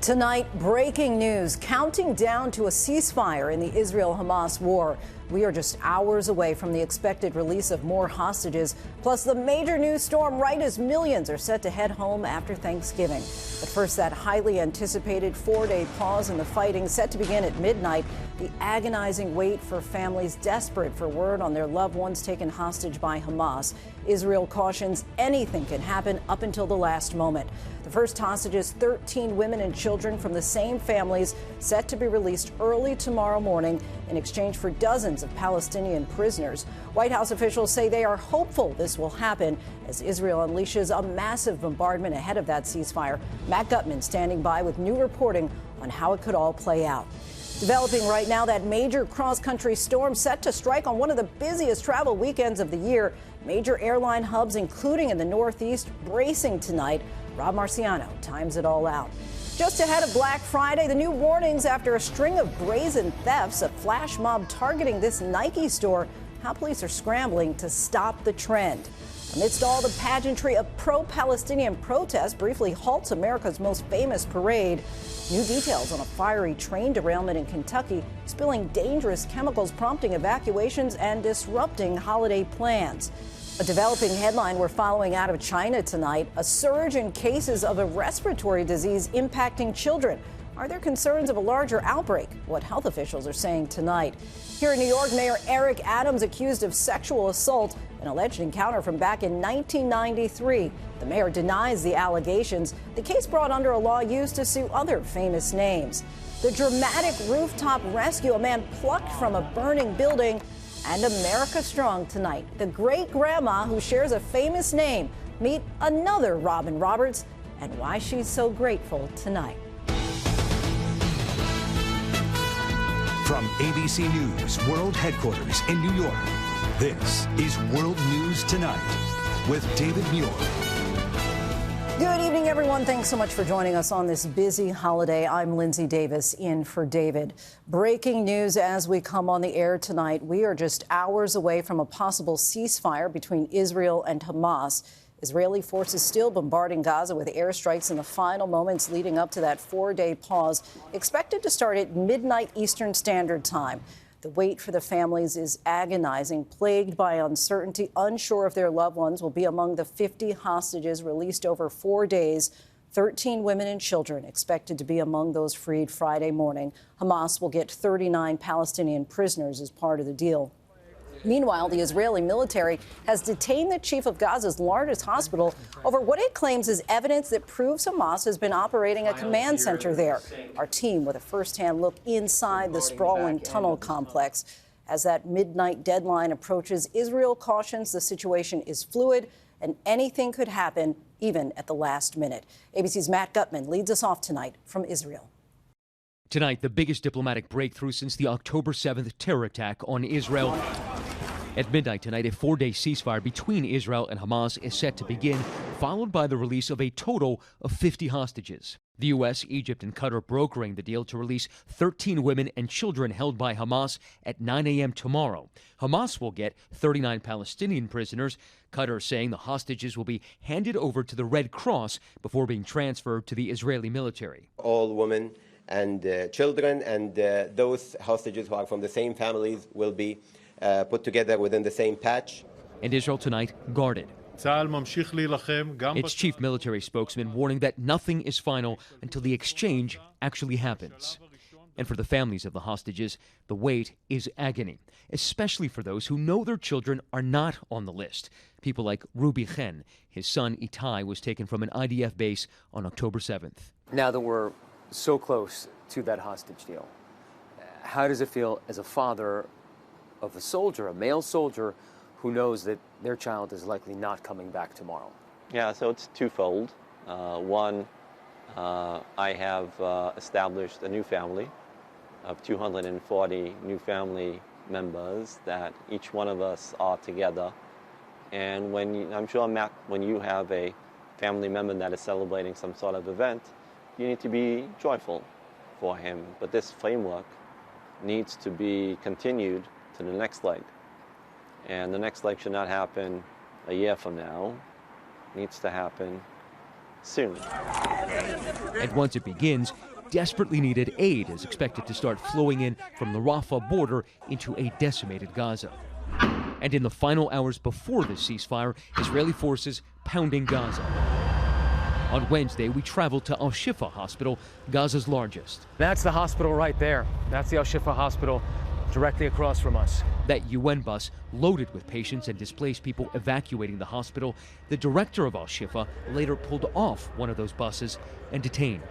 Tonight, breaking news, counting down to a ceasefire in the Israel-Hamas war. We are just hours away from the expected release of more hostages, plus the major news storm right as millions are set to head home after Thanksgiving. But first, that highly anticipated four-day pause in the fighting set to begin at midnight. The agonizing wait for families desperate for word on their loved ones taken hostage by Hamas. Israel cautions anything can happen up until the last moment. The first hostages, 13 women and children from the same families, set to be released early tomorrow morning in exchange for dozens of Palestinian prisoners. White House officials say they are hopeful this will happen as Israel unleashes a massive bombardment ahead of that ceasefire. Matt Gutman standing by with new reporting on how it could all play out. Developing right now, that major cross-country storm set to strike on one of the busiest travel weekends of the year. Major airline hubs, including in the Northeast, bracing tonight. Rob Marciano times it all out. Just ahead of Black Friday, the new warnings after a string of brazen thefts, a flash mob targeting this Nike store, how police are scrambling to stop the trend. Amidst all the pageantry, a pro-Palestinian protest briefly halts America's most famous parade. New details on a fiery train derailment in Kentucky, spilling dangerous chemicals, prompting evacuations and disrupting holiday plans. A developing headline we're following out of China tonight, a surge in cases of a respiratory disease impacting children. Are there concerns of a larger outbreak? What health officials are saying tonight. Here in New York, Mayor Eric Adams accused of sexual assault, an alleged encounter from back in 1993. The mayor denies the allegations. The case brought under a law used to sue other famous names. The dramatic rooftop rescue, a man plucked from a burning building. And America Strong tonight. The great-grandma who shares a famous name. Meet another Robin Roberts and why she's so grateful tonight. From ABC News World Headquarters in New York, this is World News Tonight with David Muir. Good evening, everyone. Thanks so much for joining us on this busy holiday. I'm Lindsay Davis in for David. Breaking news as we come on the air tonight. We are just hours away from a possible ceasefire between Israel and Hamas. Israeli forces still bombarding Gaza with airstrikes in the final moments leading up to that four-day pause, expected to start at midnight Eastern Standard Time. The wait for the families is agonizing, plagued by uncertainty, unsure if their loved ones will be among the 50 hostages released over 4 days. 13 women and children expected to be among those freed Friday morning. Hamas will get 39 Palestinian prisoners as part of the deal. Meanwhile, the Israeli military has detained the chief of Gaza's largest hospital over what it claims is evidence that proves Hamas has been operating a command center there. Our team with a first-hand look inside the sprawling tunnel complex. As that midnight deadline approaches, Israel cautions the situation is fluid and anything could happen, even at the last minute. ABC's Matt Gutman leads us off tonight from Israel. Tonight, the biggest diplomatic breakthrough since the October 7th terror attack on Israel. At midnight tonight, a four-day ceasefire between Israel and Hamas is set to begin, followed by the release of a total of 50 hostages. The U.S., Egypt, and Qatar brokering the deal to release 13 women and children held by Hamas at 9 a.m. tomorrow. Hamas will get 39 Palestinian prisoners. Qatar saying the hostages will be handed over to the Red Cross before being transferred to the Israeli military. All women and children and those hostages who are from the same families will be put together within the same patch. And Israel tonight guarded. Its chief military spokesman warning that nothing is final until the exchange actually happens. And for the families of the hostages, the wait is agony, especially for those who know their children are not on the list. People like Ruby Chen. His son Itai was taken from an IDF base on October 7th. Now that we're so close to that hostage deal, how does it feel as a father of a soldier, a male soldier, who knows that their child is likely not coming back tomorrow? Yeah, so it's twofold. One, I have established a new family of 240 new family members that each one of us are together. And I'm sure, Matt, when you have a family member that is celebrating some sort of event, you need to be joyful for him. But this framework needs to be continued to the next leg. And the next leg should not happen a year from now. It needs to happen soon. And once it begins, desperately needed aid is expected to start flowing in from the Rafah border into a decimated Gaza. And in the final hours before the ceasefire, Israeli forces pounding Gaza. On Wednesday, we traveled to Al-Shifa Hospital, Gaza's largest. That's the hospital right there. That's the Al-Shifa Hospital directly across from us. That UN bus loaded with patients and displaced people evacuating the hospital. The director of Al-Shifa later pulled off one of those buses and detained.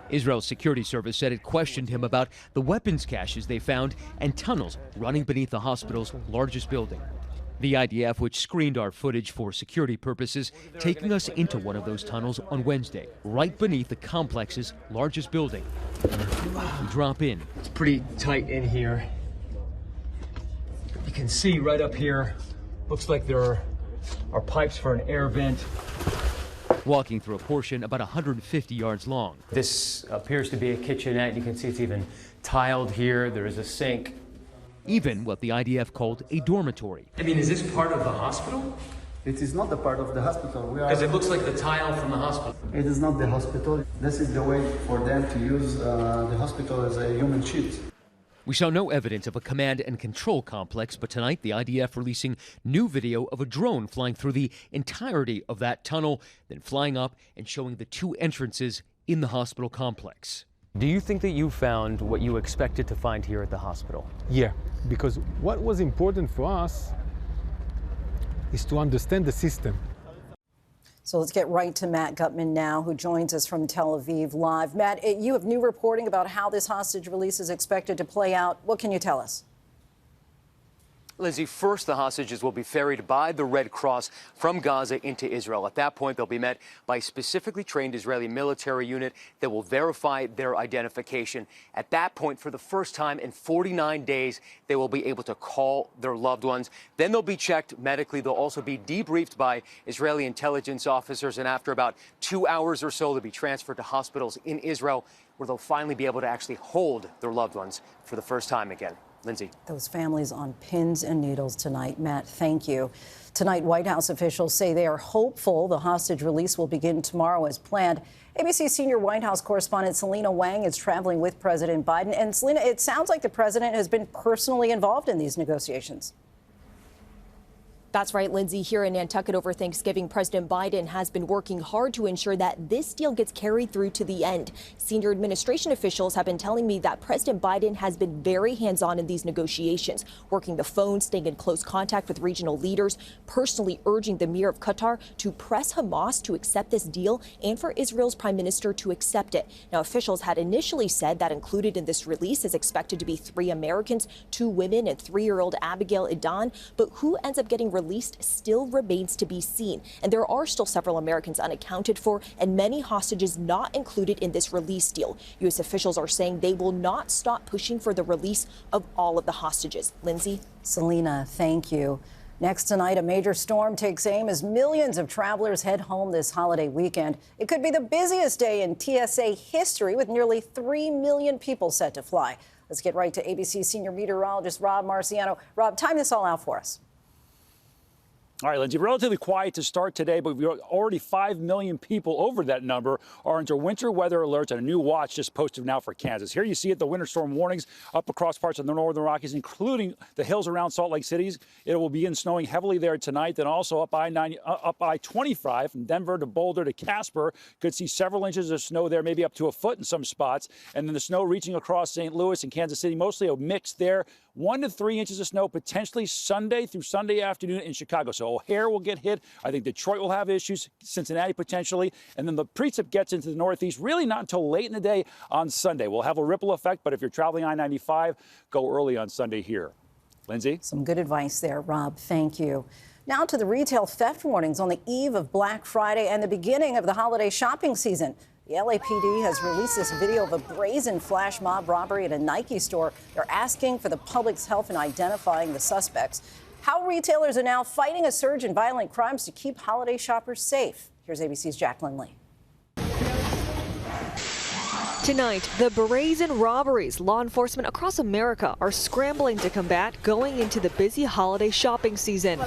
Israel's security service said it questioned him about the weapons caches they found and tunnels running beneath the hospital's largest building. The IDF, which screened our footage for security purposes, taking us into one of those tunnels on Wednesday, right beneath the complex's largest building. We drop in. It's pretty tight in here. You can see right up here, looks like there are pipes for an air vent. Walking through a portion about 150 yards long. This appears to be a kitchenette. You can see it's even tiled here. There is a sink. Even what the IDF called a dormitory. I mean, is this part of the hospital? It is not the part of the hospital. Because it looks like the tile from the hospital. It is not the hospital. This is the way for them to use the hospital as a human shield. We saw no evidence of a command and control complex, but tonight the IDF releasing new video of a drone flying through the entirety of that tunnel, then flying up and showing the two entrances in the hospital complex. Do you think that you found what you expected to find here at the hospital? Yeah, because what was important for us is to understand the system. So let's get right to Matt Gutman now, who joins us from Tel Aviv live. Matt, you have new reporting about how this hostage release is expected to play out. What can you tell us? Lindsay, first the hostages will be ferried by the Red Cross from Gaza into Israel. At that point, they'll be met by a specifically trained Israeli military unit that will verify their identification. At that point, for the first time in 49 days, they will be able to call their loved ones. Then they'll be checked medically. They'll also be debriefed by Israeli intelligence officers. And after about 2 hours or so, they'll be transferred to hospitals in Israel, where they'll finally be able to actually hold their loved ones for the first time again. Lindsay. Those families on pins and needles tonight. Matt, thank you. Tonight, White House officials say they are hopeful the hostage release will begin tomorrow as planned. ABC senior White House correspondent Selena Wang is traveling with President Biden. And Selena, it sounds like the president has been personally involved in these negotiations. That's right, Lindsay. Here in Nantucket over Thanksgiving, President Biden has been working hard to ensure that this deal gets carried through to the end. Senior administration officials have been telling me that President Biden has been very hands-on in these negotiations, working the phone, staying in close contact with regional leaders, personally urging the Mayor of Qatar to press Hamas to accept this deal and for Israel's prime minister to accept it. Now, officials had initially said that included in this release is expected to be 3 Americans, 2 women, and 3-year-old Abigail Edan. But who ends up getting released still remains to be seen. And there are still several Americans unaccounted for and many hostages not included in this release deal. U.S. officials are saying they will not stop pushing for the release of all of the hostages. Lindsay? Selena, thank you. Next tonight, a major storm takes aim as millions of travelers head home this holiday weekend. It could be the busiest day in TSA history, with nearly 3 million people set to fly. Let's get right to ABC senior meteorologist Rob Marciano. Rob, time this all out for us. All right, Lindsay, relatively quiet to start today, but already 5 million people over that number are under winter weather alerts, and a new watch just posted now for Kansas. Here you see it, the winter storm warnings up across parts of the northern Rockies, including the hills around Salt Lake City. It will begin snowing heavily there tonight, then also up I-25 from Denver to Boulder to Casper. Could see several inches of snow there, maybe up to a foot in some spots. And then the snow reaching across St. Louis and Kansas City, mostly a mix there. 1 to 3 inches of snow potentially Sunday through Sunday afternoon in Chicago. So O'Hare will get hit. I think Detroit will have issues, Cincinnati potentially. And then the precip gets into the Northeast really not until late in the day on Sunday. We'll have a ripple effect, but if you're traveling I-95, go early on Sunday here. Lindsay? Some good advice there, Rob. Thank you. Now to the retail theft warnings on the eve of Black Friday and the beginning of the holiday shopping season. The LAPD has released this video of a brazen flash mob robbery at a Nike store. They're asking for the public's help in identifying the suspects. How retailers are now fighting a surge in violent crimes to keep holiday shoppers safe. Here's ABC's Jacqueline Lee. Tonight, the brazen robberies law enforcement across America are scrambling to combat going into the busy holiday shopping season.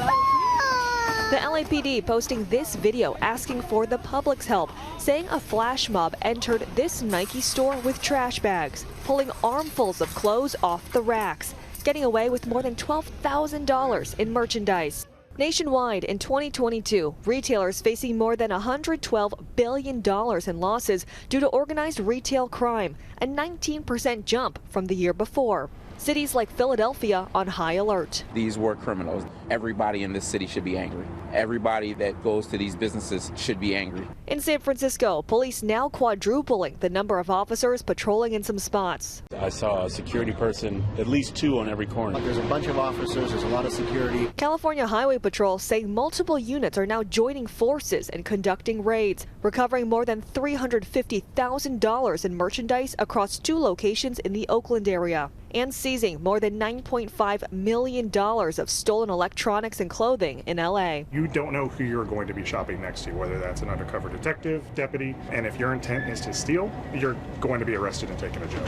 The LAPD posting this video asking for the public's help, saying a flash mob entered this Nike store with trash bags, pulling armfuls of clothes off the racks, getting away with more than $12,000 in merchandise. Nationwide in 2022, retailers facing more than $112 billion in losses due to organized retail crime, a 19% jump from the year before. Cities like Philadelphia on high alert. These were criminals. Everybody in this city should be angry. Everybody that goes to these businesses should be angry. In San Francisco, police now quadrupling the number of officers patrolling in some spots. I saw a security person, at least 2 on every corner. There's a bunch of officers, there's a lot of security. California Highway Patrol saying multiple units are now joining forces and conducting raids, recovering more than $350,000 in merchandise across 2 locations in the Oakland area, and seizing more than $9.5 million of stolen electronics and clothing in L.A. You don't know who you're going to be shopping next to, whether that's an undercover detective, deputy, and if your intent is to steal, you're going to be arrested and taken to jail.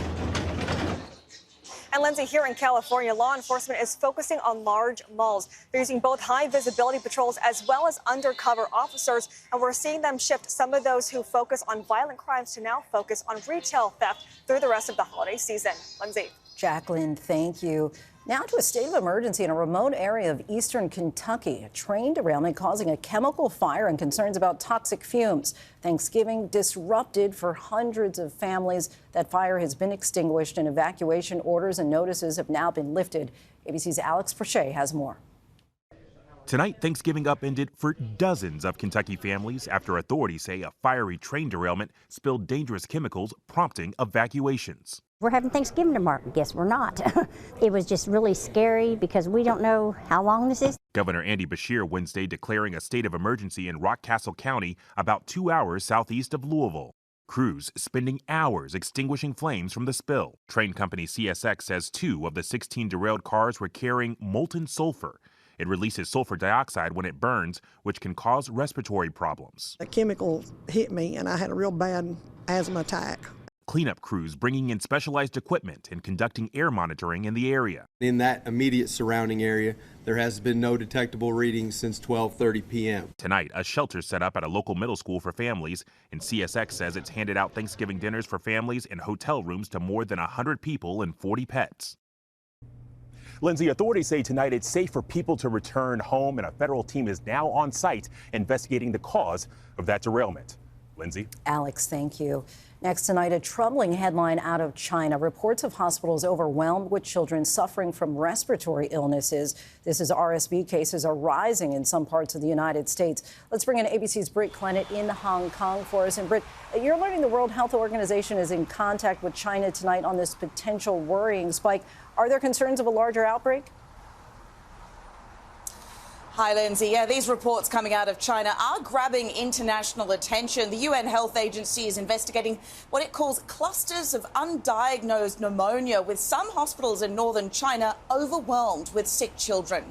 And Lindsay, here in California, law enforcement is focusing on large malls. They're using both high visibility patrols as well as undercover officers. And we're seeing them shift some of those who focus on violent crimes to now focus on retail theft through the rest of the holiday season. Lindsay. Jacqueline, thank you. Now to a state of emergency in a remote area of eastern Kentucky. A train derailment causing a chemical fire and concerns about toxic fumes. Thanksgiving disrupted for hundreds of families. That fire has been extinguished and evacuation orders and notices have now been lifted. ABC's Alex Prochet has more. Tonight, Thanksgiving upended for dozens of Kentucky families after authorities say a fiery train derailment spilled dangerous chemicals, prompting evacuations. We're having Thanksgiving tomorrow. Guess we're not. It was just really scary because we don't know how long this is. Governor Andy Beshear Wednesday declaring a state of emergency in Rockcastle County, about 2 hours southeast of Louisville. Crews spending hours extinguishing flames from the spill. Train company CSX says 2 of the 16 derailed cars were carrying molten sulfur. It releases sulfur dioxide when it burns, which can cause respiratory problems. A chemical hit me and I had a real bad asthma attack. Cleanup crews bringing in specialized equipment and conducting air monitoring in the area. In that immediate surrounding area, there has been no detectable readings since 12:30 p.m. Tonight, a shelter set up at a local middle school for families, and CSX says it's handed out Thanksgiving dinners for families and hotel rooms to more than 100 people and 40 pets. Lindsay, authorities say tonight it's safe for people to return home, and a federal team is now on site investigating the cause of that derailment. Lindsay? Alex, thank you. Next tonight, a troubling headline out of China. Reports of hospitals overwhelmed with children suffering from respiratory illnesses. This is RSV cases are rising in some parts of the United States. Let's bring in ABC's Britt Clennett in Hong Kong for us. And Britt, you're learning the World Health Organization is in contact with China tonight on this potential worrying spike. Are there concerns of a larger outbreak? Hi, Lindsay. Yeah, these reports coming out of China are grabbing international attention. The UN Health Agency is investigating what it calls clusters of undiagnosed pneumonia, with some hospitals in northern China overwhelmed with sick children.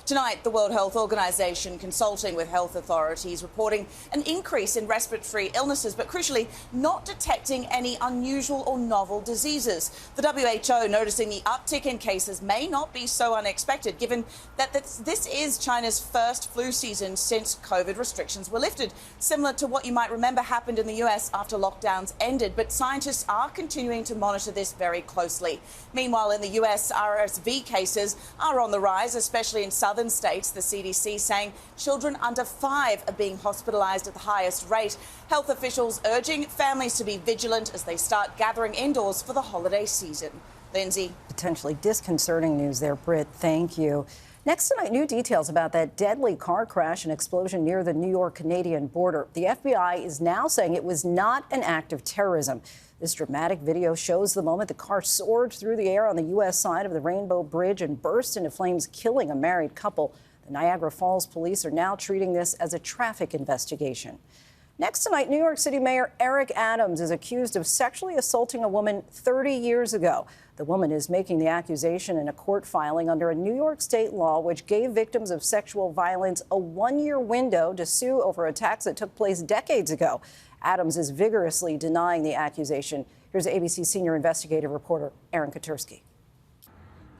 Tonight, the World Health Organization, consulting with health authorities, reporting an increase in respiratory illnesses, but crucially not detecting any unusual or novel diseases. The WHO noticing the uptick in cases may not be so unexpected, given that this is China's first flu season since COVID restrictions were lifted, similar to what you might remember happened in the US after lockdowns ended. But scientists are continuing to monitor this very closely. Meanwhile, in the US, RSV cases are on the rise, especially in southern states. The CDC saying children under 5 are being hospitalized at the highest rate. Health officials urging families to be vigilant as they start gathering indoors for the holiday season. Lindsay. Potentially disconcerting news there, Britt. Thank you. Next tonight, new details about that deadly car crash and explosion near the New York-Canadian border. The FBI is now saying it was not an act of terrorism. This dramatic video shows the moment the car soared through the air on the U.S. side of the Rainbow Bridge and burst into flames, killing a married couple. The Niagara Falls police are now treating this as a traffic investigation. Next tonight, New York City Mayor Eric Adams is accused of sexually assaulting a woman 30 years ago. The woman is making the accusation in a court filing under a New York state law which gave victims of sexual violence a 1-year window to sue over attacks that took place decades ago. Adams is vigorously denying the accusation. Here's ABC senior investigative reporter Aaron Katursky.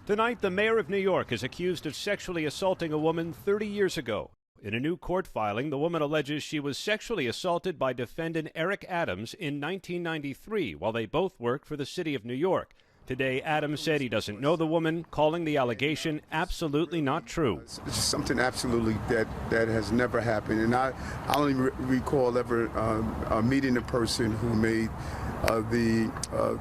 Tonight, the mayor of New York is accused of sexually assaulting a woman 30 years ago. In a new court filing, the woman alleges she was sexually assaulted by defendant Eric Adams in 1993 while they both worked for the city of New York. Today, Adams said he doesn't know the woman, calling the allegation absolutely not true. It's just something absolutely that has never happened. And I only recall ever meeting the person who made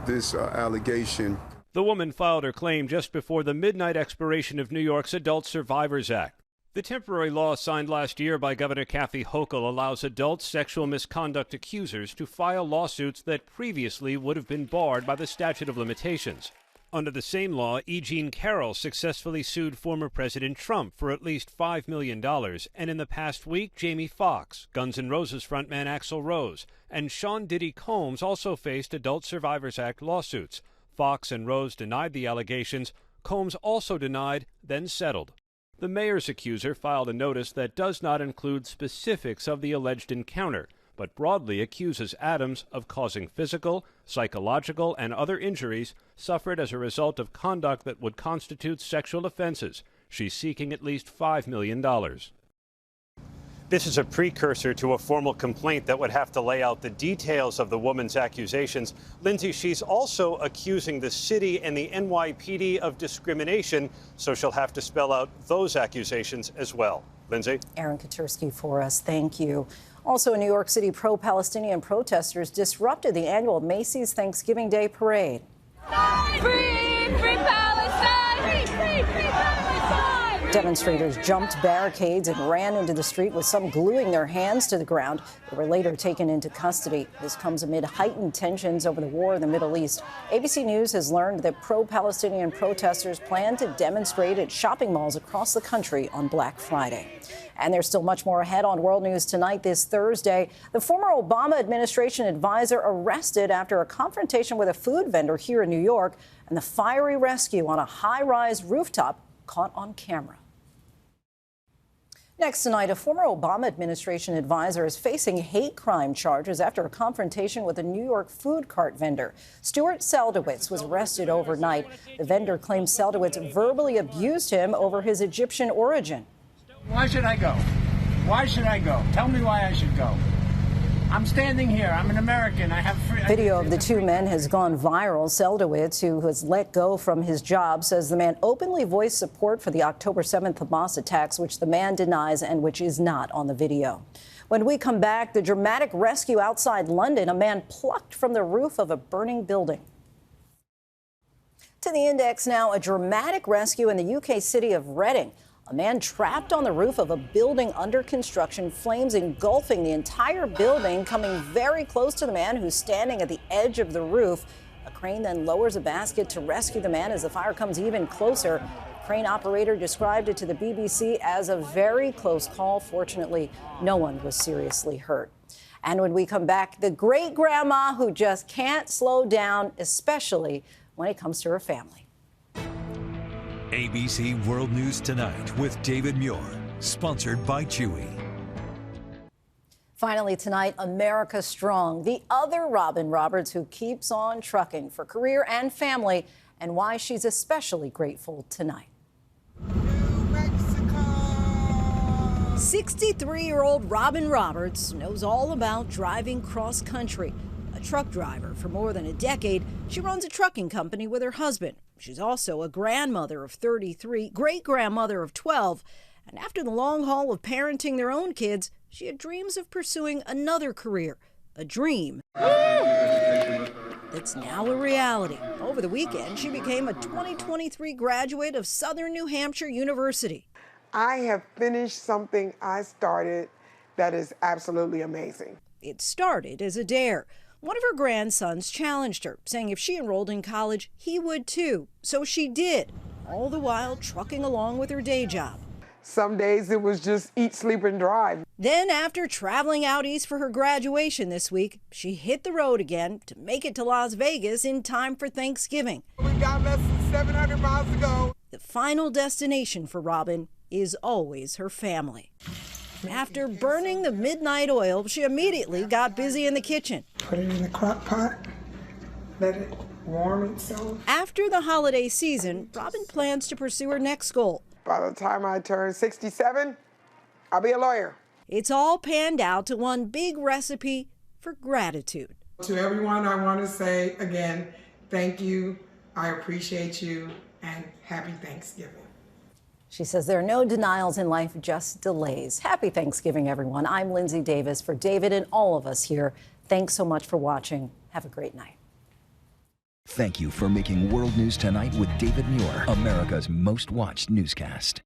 this allegation. The woman filed her claim just before the midnight expiration of New York's Adult Survivors Act. The temporary law signed last year by Governor Kathy Hochul allows adult sexual misconduct accusers to file lawsuits that previously would have been barred by the statute of limitations. Under the same law, E. Jean Carroll successfully sued former President Trump for at least $5 million, and in the past week, Jamie Foxx, Guns N' Roses frontman Axl Rose, and Sean Diddy Combs also faced Adult Survivors Act lawsuits. Foxx and Rose denied the allegations. Combs also denied, then settled. The mayor's accuser filed a notice that does not include specifics of the alleged encounter, but broadly accuses Adams of causing physical, psychological, and other injuries suffered as a result of conduct that would constitute sexual offenses. She's seeking at least $5 million. This is a precursor to a formal complaint that would have to lay out the details of the woman's accusations. Lindsay, she's also accusing the city and the NYPD of discrimination, so she'll have to spell out those accusations as well. Lindsay? Aaron Katursky for us. Thank you. Also in New York City, pro-Palestinian protesters disrupted the annual Macy's Thanksgiving Day parade. Free, free Palestine! Free, free Palestine! Demonstrators jumped barricades and ran into the street, with some gluing their hands to the ground. They were later taken into custody. This comes amid heightened tensions over the war in the Middle East. ABC News has learned that pro-Palestinian protesters plan to demonstrate at shopping malls across the country on Black Friday. And there's still much more ahead on World News Tonight this Thursday. The former Obama administration advisor arrested after a confrontation with a food vendor here in New York, and the fiery rescue on a high-rise rooftop caught on camera. Next tonight, a former Obama administration advisor is facing hate crime charges after a confrontation with a New York food cart vendor. Stuart Seldowitz was arrested overnight. The vendor claims Seldowitz verbally abused him over his Egyptian origin. Why should I go? Why should I go? Tell me why I should go. I'm standing here. I'm an American. I have free. Video of the two men has gone viral. Seldowitz, who was let go from his job, says the man openly voiced support for the October 7th Hamas attacks, which the man denies and which is not on the video. When we come back, the dramatic rescue outside London, a man plucked from the roof of a burning building. To the Index now, a dramatic rescue in the UK city of Reading. A man trapped on the roof of a building under construction, flames engulfing the entire building, coming very close to the man who's standing at the edge of the roof. A crane then lowers a basket to rescue the man as the fire comes even closer. The crane operator described it to the BBC as a very close call. Fortunately, no one was seriously hurt. And when we come back, the great-grandma who just can't slow down, especially when it comes to her family. ABC World News Tonight with David Muir, sponsored by Chewy. Finally tonight, America Strong, the other Robin Roberts who keeps on trucking for career and family, and why she's especially grateful tonight. 63-year-old Robin Roberts knows all about driving cross-country. A truck driver for more than a decade, she runs a trucking company with her husband. She's also a grandmother of 33, great-grandmother of 12, and after the long haul of parenting their own kids, she had dreams of pursuing another career, a dream that's now a reality. Over the weekend, she became a 2023 graduate of Southern New Hampshire University. I have finished something I started that is absolutely amazing. It started as a dare. One of her grandsons challenged her, saying if she enrolled in college, he would too. So she did, all the while trucking along with her day job. Some days it was just eat, sleep, and drive. Then after traveling out east for her graduation this week, she hit the road again to make it to Las Vegas in time for Thanksgiving. We got less than 700 miles to go. The final destination for Robin is always her family. After burning the midnight oil, she immediately got busy in the kitchen. Put it in the crock pot, let it warm itself. After the holiday season, Robin plans to pursue her next goal. By the time I turn 67, I'll be a lawyer. It's all panned out to one big recipe for gratitude. To everyone, I want to say again, thank you. I appreciate you, and happy Thanksgiving. She says there are no denials in life, just delays. Happy Thanksgiving, everyone. I'm Lindsay Davis. For David and all of us here, thanks so much for watching. Have a great night. Thank you for making World News Tonight with David Muir, America's most watched newscast.